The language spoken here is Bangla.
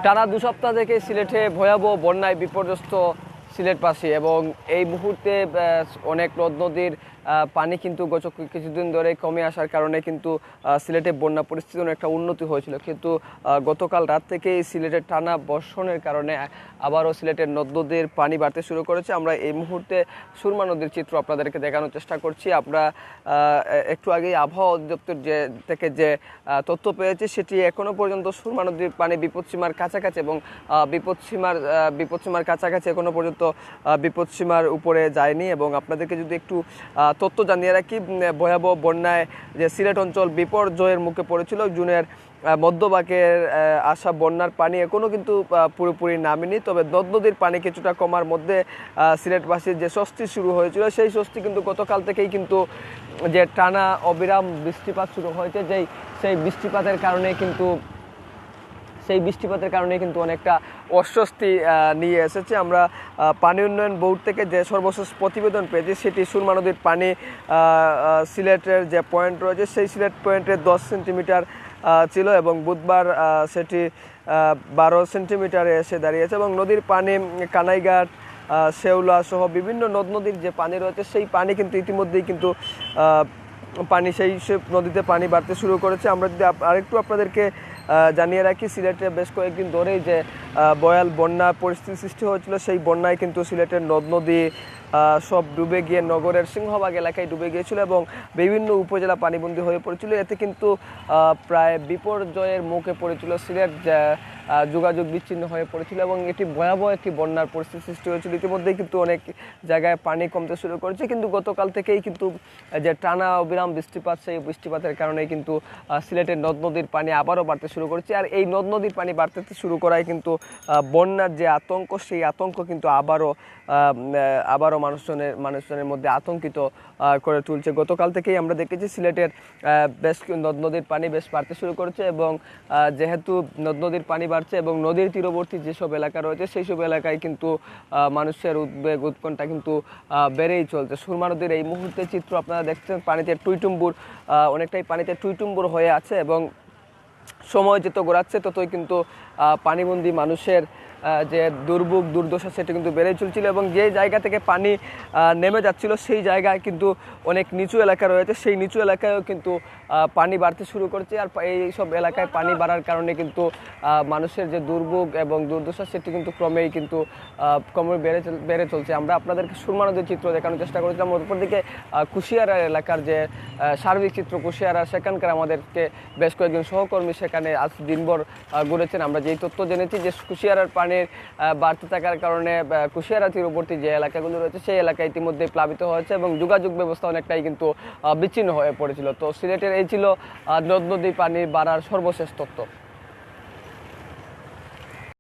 টানা 2 সপ্তাহ থেকে সিলেটে ভয়াবহ বন্যায় বিপর্যস্ত সিলেটবাসী এবং এই মুহূর্তে অনেক নদ নদীর পানি কিন্তু গত কিছুদিন ধরে কমে আসার কারণে কিন্তু সিলেটে বন্যা পরিস্থিতি অনেকটা উন্নতি হয়েছিল, কিন্তু গতকাল রাত থেকেই সিলেটের টানা বর্ষণের কারণে আবারও সিলেটের নদ নদীর পানি বাড়তে শুরু করেছে। আমরা এই মুহূর্তে সুরমা নদীর চিত্র আপনাদেরকে দেখানোর চেষ্টা করছি। আমরা একটু আগেই আবহাওয়া অধিদপ্তর থেকে যে তথ্য পেয়েছি সেটি এখনো পর্যন্ত সুরমা নদীর পানি বিপদসীমার কাছাকাছি এবং বিপদসীমার কাছাকাছি এখনো পর্যন্ত বিপদসীমার উপরে যায়নি। এবং আপনাদেরকে যদি একটু তথ্য জানিয়ে রাখি, ভয়াবহ বন্যায় যে সিলেট অঞ্চল বিপর্যয়ের মুখে পড়েছিল, জুনের মধ্যভাগের আসা বন্যার পানি এখনও কিন্তু পুরোপুরি নামেনি। তবে নদ নদীর পানি কিছুটা কমার মধ্যে সিলেটবাসীর যে স্বস্তি শুরু হয়েছিল সেই স্বস্তি কিন্তু গতকাল থেকেই কিন্তু যে টানা অবিরাম বৃষ্টিপাত শুরু হয়েছে, সেই বৃষ্টিপাতের কারণে কিন্তু অনেকটা অস্বস্তি নিয়ে এসেছে। আমরা পানি উন্নয়ন বোর্ড থেকে যে সর্বশেষ প্রতিবেদন পেয়েছি সেটি সুরমা নদীর পানি সিলেটের যে পয়েন্ট রয়েছে সেই সিলেট পয়েন্টে 10 সেন্টিমিটার ছিল এবং বুধবার সেটি 12 সেন্টিমিটারে এসে দাঁড়িয়েছে। এবং নদীর পানি কানাইঘাট, শেওলা সহ বিভিন্ন নদ নদীর যে পানি রয়েছে সেই পানি কিন্তু ইতিমধ্যেই কিন্তু সেই নদীতে পানি বাড়তে শুরু করেছে। আমরা যদি আরেকটু আপনাদেরকে জানিয়ে রাখি, সিলেটে বেশ কয়েকদিন ধরেই যে ভয়াল বন্যা পরিস্থিতি সৃষ্টি হয়েছিল সেই বন্যায় কিন্তু সিলেটের নদ নদী সব ডুবে গিয়ে নগরের সিংহভাগ এলাকায় ডুবে গিয়েছিল এবং বিভিন্ন উপজেলা পানিবন্দী হয়ে পড়েছিল। এতে কিন্তু প্রায় বিপর্যয়ের মুখে পড়েছিল সিলেট, যোগাযোগ বিচ্ছিন্ন হয়ে পড়েছিল এবং এটি ভয়াবহ একটি বন্যার পরিস্থিতি সৃষ্টি হয়েছিল। ইতিমধ্যেই কিন্তু অনেক জায়গায় পানি কমতে শুরু করেছে, কিন্তু গতকাল থেকেই কিন্তু যে টানা অবিরাম বৃষ্টিপাত, সেই বৃষ্টিপাতের কারণে কিন্তু সিলেটের নদ নদীর পানি আবারও বাড়তে শুরু করেছে। আর এই নদ নদীর পানি বাড়তে শুরু করায় কিন্তু বন্যার যে আতঙ্ক, সেই আতঙ্ক কিন্তু আবারও মানুষজনের মধ্যে আতঙ্কিত করে তুলছে। গতকাল থেকেই আমরা দেখেছি সিলেটের বেশ নদ নদীর পানি বেশ বাড়তে শুরু করেছে এবং যেহেতু নদ নদীর পানি বাড়ছে এবং নদীর তীরবর্তী যেসব এলাকা রয়েছে সেই সব এলাকায় কিন্তু মানুষের উদ্বেগ উৎকণ্ঠা কিন্তু বেড়েই চলছে। সুরমা নদীর এই মুহূর্তে চিত্র আপনারা দেখছেন, পানিতে অনেকটাই পানিতে টুইটুম্বুর হয়ে আছে এবং সময় যত গড়াচ্ছে ততই কিন্তু পানিবন্দী মানুষের যে দুর্ভোগ দুর্দশা সেটা কিন্তু বেড়ে চলছিল এবং যে জায়গা থেকে পানি নেমে যাচ্ছিল সেই জায়গায় কিন্তু অনেক নিচু এলাকা রয়েছে, সেই নিচু এলাকায়ও কিন্তু পানি বাড়তে শুরু করছে। আর এই সব এলাকায় পানি বাড়ার কারণে কিন্তু মানুষের যে দুর্ভোগ এবং দুর্দশা সেটি কিন্তু ক্রমেই বেড়ে চলছে। আমরা আপনাদেরকে সুরমা নদীর চিত্র দেখানোর চেষ্টা করেছিলাম। অপরদিকে কুশিয়ারা এলাকার যে সার্বিক চিত্র, কুশিয়ারা সেখানকার আমাদেরকে বেশ কয়েকজন সহকর্মী সেখানে আজ দিনভর ঘুরেছেন। আমরা যেই তথ্য জেনেছি যে কুশিয়ারার পানির বাড়তে থাকার কারণে কুশিয়ারা তীরবর্তী যে এলাকাগুলো রয়েছে সেই এলাকা ইতিমধ্যে প্লাবিত হয়েছে এবং যোগাযোগ ব্যবস্থা অনেকটাই কিন্তু বিচ্ছিন্ন হয়ে পড়েছিল। তো সিলেটের এই ছিল নদ নদী পানি বাড়ার সর্বশেষ তথ্য।